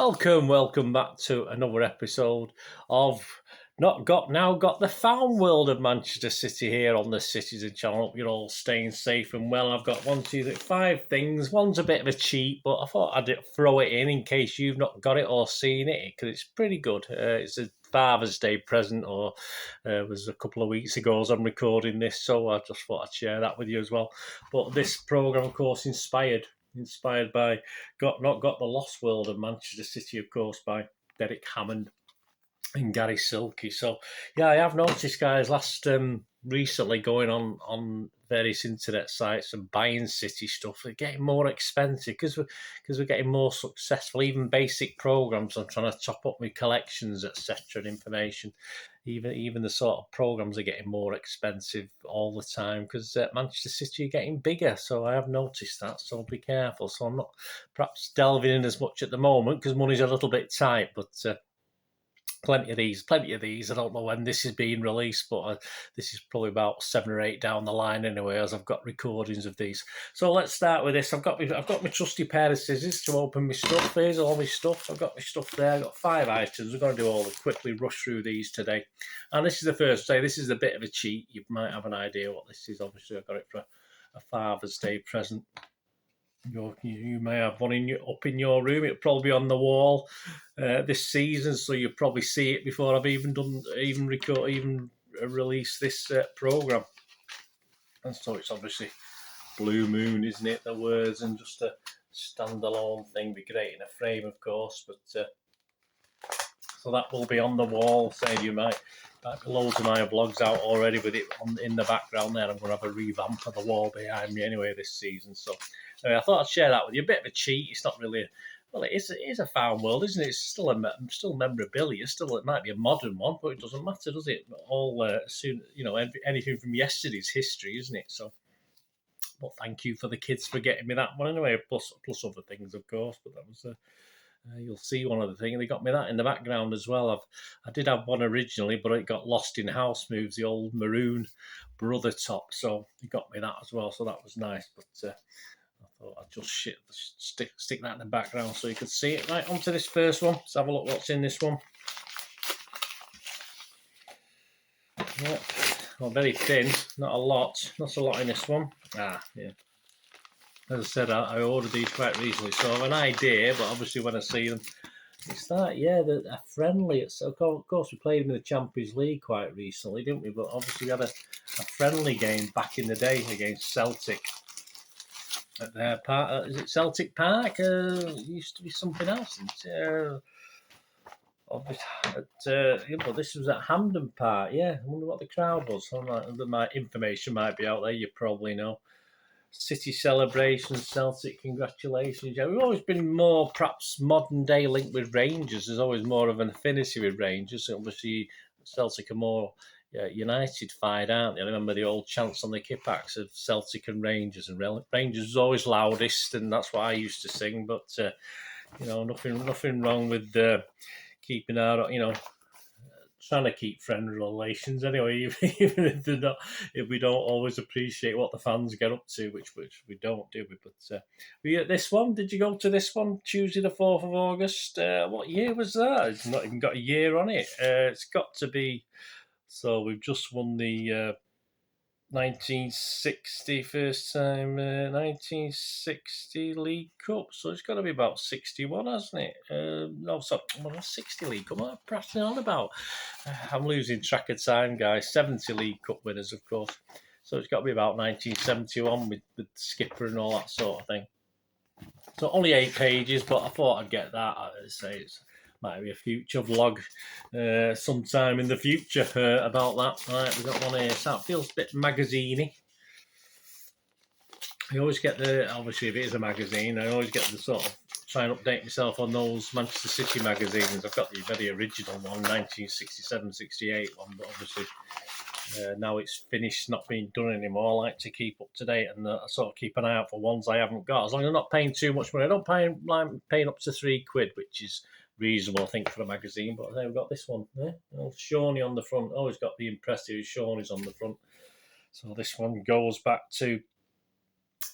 Welcome back to another episode of Now Got the Found World of Manchester City here on the Citizen channel. Hope you're all staying safe and well. I've got 5 things. One's a bit of a cheat, but I thought I'd throw it in case you've not got it or seen it, because it's pretty good. It's a Father's Day present, or it was a couple of weeks ago as I'm recording this, so I just thought I'd share that with you as well. But this programme, of course, inspired by Not Got the Lost World of Manchester City, of course, by Derek Hammond and Gary Silky. So, yeah, I have noticed, guys, recently going on various internet sites and buying City stuff, they're getting more expensive because we're getting more successful. Even basic programs, I'm trying to top up my collections, etc., and information. Even the sort of programs are getting more expensive all the time because Manchester City are getting bigger. So I have noticed that. So be careful. So I'm not perhaps delving in as much at the moment because money's a little bit tight, but. Plenty of these. I don't know when this is being released, but this is probably about 7 or 8 down the line anyway, as I've got recordings of these. So let's start with this. I've got my trusty pair of scissors to open my stuff. Here's all my stuff. I've got my stuff there. I've got 5 items. We're going to do all the quickly rush through these today. And this is the first day. This is a bit of a cheat. You might have an idea what this is. Obviously, I got it for a Father's Day present. You may have one up in your room. It'll probably be on the wall this season, so you'll probably see it before I've even released this program. And so it's obviously Bluemoon, isn't it? The words, and just a standalone thing. Be great in a frame, of course, but so that will be on the wall. Say you might be loads of my vlogs out already with it in the background there. I'm going to have a revamp of the wall behind me anyway this season. So I thought I'd share that with you. A bit of a cheat. It's not really. It is a found world, isn't it? It's still memorabilia. It might be a modern one, but it doesn't matter, does it? All anything from yesterday's history, isn't it? So, but thank you for the kids for getting me that one anyway. Plus other things, of course. But that was you'll see one other thing. They got me that in the background as well. I did have one originally, but it got lost in house moves. The old maroon brother top, so he got me that as well. So that was nice, but. I thought I'd just stick that in the background so you could see it. Right, on to this first one. Let's have a look what's in this one. Yep. Well, very thin. Not a lot in this one. Yeah. As I said, I ordered these quite recently, so I have an idea, but obviously when I see them, it's that, they're friendly. So of course, we played them in the Champions League quite recently, didn't we? But obviously we had a friendly game back in the day against Celtic. At their park, is it Celtic Park? It used to be something else. But this was at Hampden Park. Yeah, I wonder what the crowd was. My information might be out there. You probably know. City celebrations, Celtic congratulations. Yeah, we've always been more perhaps modern day linked with Rangers. There's always more of an affinity with Rangers. Obviously, Celtic are more. United-fied, aren't they? I remember the old chants on the Kippax of Celtic and Rangers Rangers was always loudest, and that's what I used to sing. But nothing wrong with keeping our, trying to keep friendly relations anyway, even if they're not, if we don't always appreciate what the fans get up to, which we don't, do we? But we at this one. Did you go to this one? Tuesday the 4th of August. What year was that? It's not even got a year on it. It's got to be. So we've just won the 1960 first time 1960 League Cup. So it's got to be about 61, hasn't it? No, sorry, 60 League Cup. What am I prattling on about? I'm losing track of time, guys. 70 League Cup winners, of course. So it's got to be about 1971 with skipper and all that sort of thing. So only 8 pages, but I thought I'd get that. I'd say it's. Might be a future vlog sometime in the future about that. Right, we've got one here. So it feels a bit magazine-y. I always get obviously if it is a magazine, I always get the sort of try and update myself on those Manchester City magazines. I've got the very original one, 1967-68 one, but obviously now it's finished, not being done anymore. I like to keep up to date and I sort of keep an eye out for ones I haven't got. As long as I'm not paying too much money. I don't paying up to £3, which is reasonable, I think, for a magazine. But we've got this one there. Shawnee on the front. Always got the impressive Shawnees on the front. So this one goes back to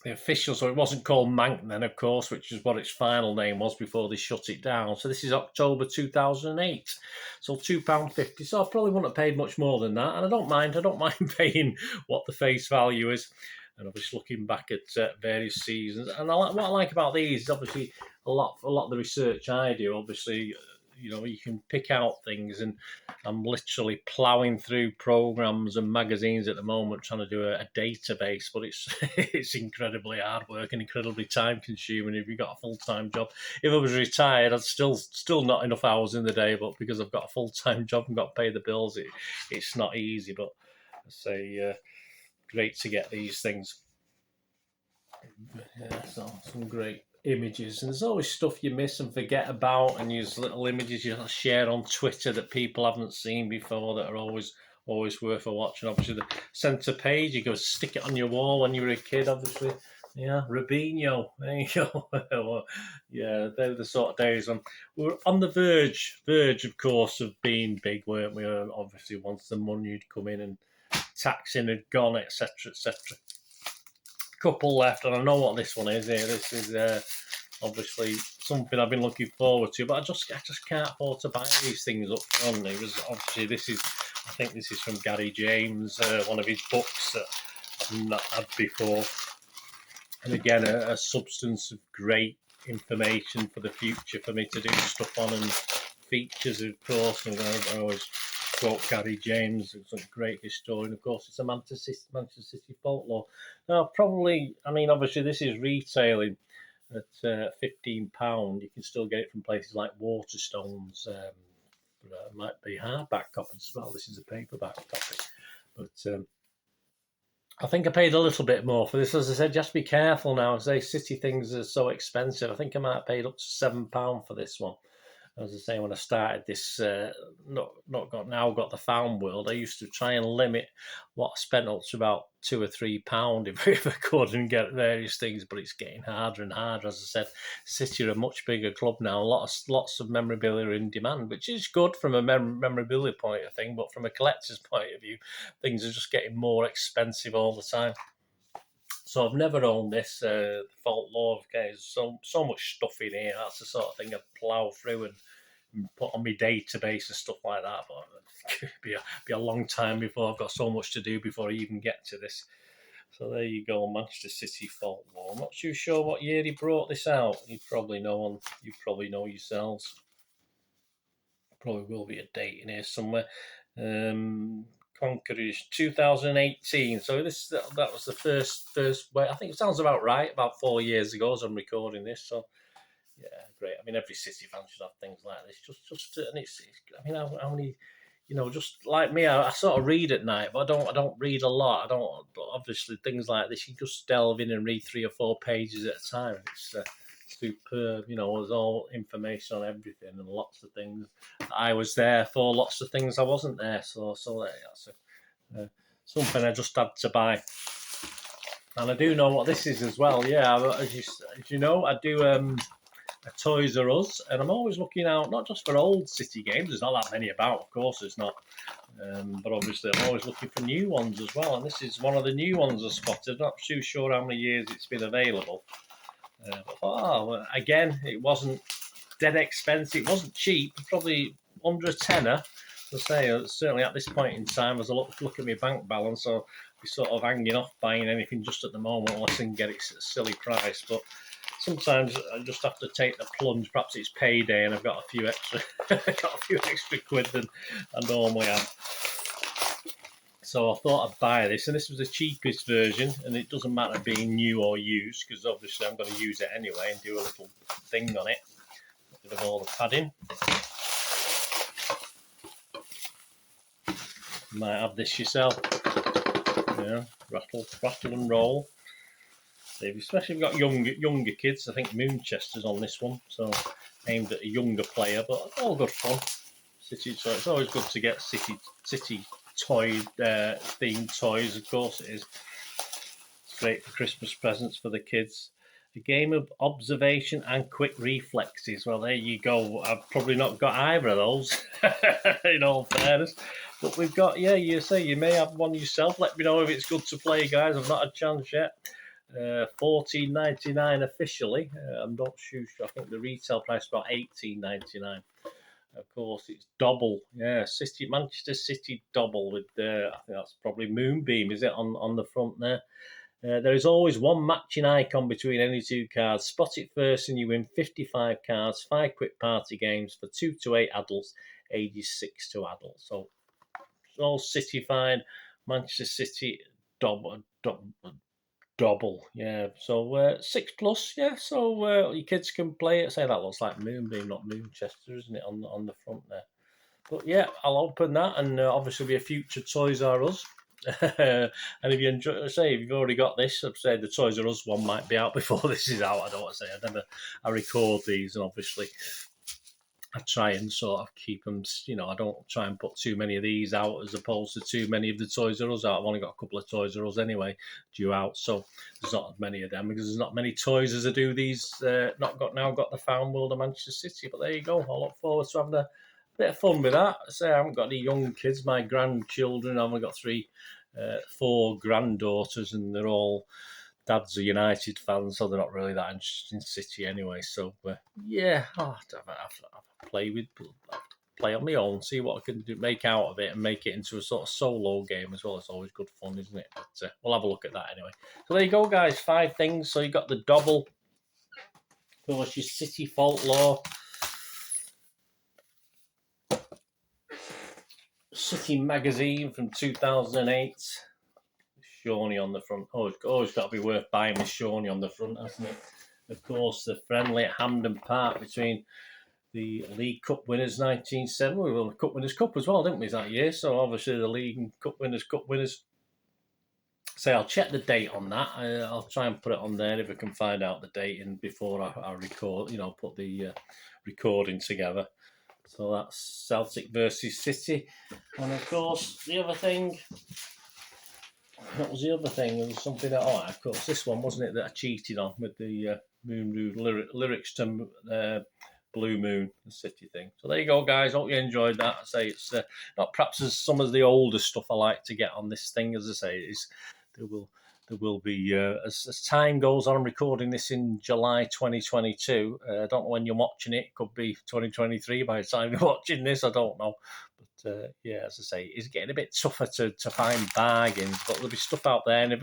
the official, so it wasn't called M.E.N then, of course, which is what its final name was before they shut it down. So this is October 2008. So £2.50. So I probably wouldn't have paid much more than that. And I don't mind paying what the face value is. And obviously looking back at various seasons. And what I like about these is obviously a lot of the research I do, obviously, you can pick out things, and I'm literally ploughing through programs and magazines at the moment trying to do a database, but it's it's incredibly hard work and incredibly time consuming if you've got a full-time job. If I was retired, I'd still not enough hours in the day, but because I've got a full-time job and got to pay the bills, it's not easy. But I say great to get these things. Yeah, so some great images, and there's always stuff you miss and forget about, and use little images you share on Twitter that people haven't seen before that are always worth a watch. And obviously the centre page, you go stick it on your wall when you were a kid, obviously. Yeah, Robinho, there you go. Yeah, they're the sort of days when we were on the verge, of course, of being big, weren't we? Obviously, once the money had come in and taxing had gone, etc., etc. Couple left, and I know what this one is here. This is obviously something I've been looking forward to, but I just can't afford to buy these things up front. It was obviously I think this is from Gary James, one of his books that I've not had before, and again a substance of great information for the future for me to do stuff on, and features, of course. And I always quote Gary James, who's a great historian. Of course, it's a Manchester City folklore. Now, obviously this is retailing at £15. You can still get it from places like Waterstones. It might be hardback copies as well. This is a paperback copy. But I think I paid a little bit more for this. As I said, just be careful now. As they City things are so expensive. I think I might have paid up to £7 for this one. As I say, when I started this, got the Found World, I used to try and limit what I spent up to about £2 or £3 if I could, and get various things. But it's getting harder and harder. As I said, City are a much bigger club now. Lots of memorabilia in demand, which is good from a memorabilia point of thing. But from a collector's point of view, things are just getting more expensive all the time. So I've never owned this folklore. There's so much stuff in here. That's the sort of thing I plough through and put on my database and stuff like that. But it'll be a long time before I've got so much to do before I even get to this. So there you go, Manchester City folklore. I'm not too sure what year he brought this out. You probably know yourselves. Probably will be a date in here somewhere. Conquerors 2018. So that was the first way. I think it sounds about right. About 4 years ago, as I'm recording this. So yeah, great. Every City fan should have things like this. And it's how many, just like me, I sort of read at night, but I don't read a lot. But obviously things like this, you just delve in and read 3 or 4 pages at a time. It's superb. There's all information on everything and lots of things that I was there for, lots of things I wasn't there. So that's something I just had to buy. And I do know what this is as well. Yeah, as you know, I do a Toys R Us, and I'm always looking out not just for old City games. There's not that many about, of course. There's not. But obviously, I'm always looking for new ones as well. And this is one of the new ones I spotted. Not too sure how many years it's been available. Again, it wasn't dead expensive. It wasn't cheap. Probably under a tenner. To say, certainly at this point in time, as I look at my bank balance, I'll be sort of hanging off buying anything just at the moment unless I can get it at a silly price. But sometimes I just have to take the plunge. Perhaps it's payday and I've got a few extra quid than I normally have. So I thought I'd buy this, and this was the cheapest version, and it doesn't matter being new or used, because obviously I'm going to use it anyway and do a little thing on it. A bit of all the padding. You might have this yourself. Yeah, rattle and roll. Especially if you've got younger kids. I think Moonchester's on this one, so aimed at a younger player, but all good fun. So it's always good to get City toy themed toys. Of course it is. It's great for Christmas presents for the kids. A game of observation and quick reflexes. Well, there you go. I've probably not got either of those, in all fairness. But we've got, you say you may have one yourself. Let me know if it's good to play, guys. I've not had a chance yet. 14.99 officially. I'm not sure. I think the retail price is about 18.99. Of course, it's double. Yeah, Manchester City double with I think that's probably Moonbeam, is it, on the front there? There is always one matching icon between any two cards. Spot it first and you win 55 cards, 5 quick party games for 2 to 8 adults, ages 6 to adults. So it's all City fine. Manchester City double. Yeah. So 6 plus, yeah. So your kids can play it. Say that looks like Moonbeam, not Moonchester, isn't it, on the front there? But yeah, I'll open that, and obviously be a future Toys R Us. And if you enjoy, say if you've already got this, I'd say the Toys R Us one might be out before this is out. I don't want to say. I record these, and obviously I try and sort of keep them. I don't try and put too many of these out as opposed to too many of the Toys R Us out. I've only got a couple of Toys R Us anyway due out, so there's not as many of them because there's not many toys as I do these. Got the Found World of Manchester City, but there you go. I look forward to having a bit of fun with that. I say I haven't got any young kids. My grandchildren, I've only got 4 granddaughters, and they're all dads are United fans, so they're not really that interested in City anyway. So yeah, I'll have to play on my own, see what I can make out of it, and make it into a sort of solo game as well. It's always good fun, isn't it? But we'll have a look at that anyway. So there you go, guys. 5 things. So you got the double, of course, your City Folklore, City magazine from 2008. Shawnee on the front. Always got to be worth buying with Shawnee on the front, hasn't it? Of course, the friendly at Hampden Park between the League Cup winners 1970. We won the Cup Winners' Cup as well, didn't we, that year? So obviously the League and Cup winners. So I'll check the date on that. I'll try and put it on there if I can find out the date and before I record. Put the recording together. So that's Celtic versus City, and of course the other thing. What was the other thing? There was something that, of course, this one, wasn't it, that I cheated on with the Moon Rude lyrics to Bluemoon, the City thing. So there you go, guys. Hope you enjoyed that. I say it's not perhaps as some of the older stuff I like to get on this thing. As I say, there will be, as time goes on, I'm recording this in July 2022. I don't know when you're watching it. It could be 2023 by the time you're watching this. I don't know. But yeah, as I say, it's getting a bit tougher to find bargains, but there'll be stuff out there. And if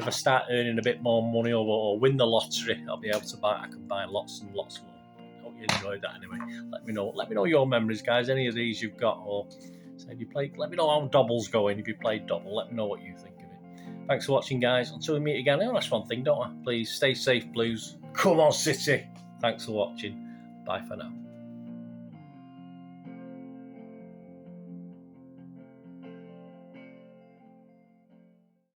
I start earning a bit more money or win the lottery, I'll be able to buy. I can buy lots and lots more. Hope you enjoyed that anyway. Let me know your memories, guys. Any of these you've got, or say if you played. Let me know how Double's going. If you played Double, let me know what you think of it. Thanks for watching, guys. Until we meet again. That's one thing, don't I? Please stay safe, Blues. Come on, City. Thanks for watching. Bye for now.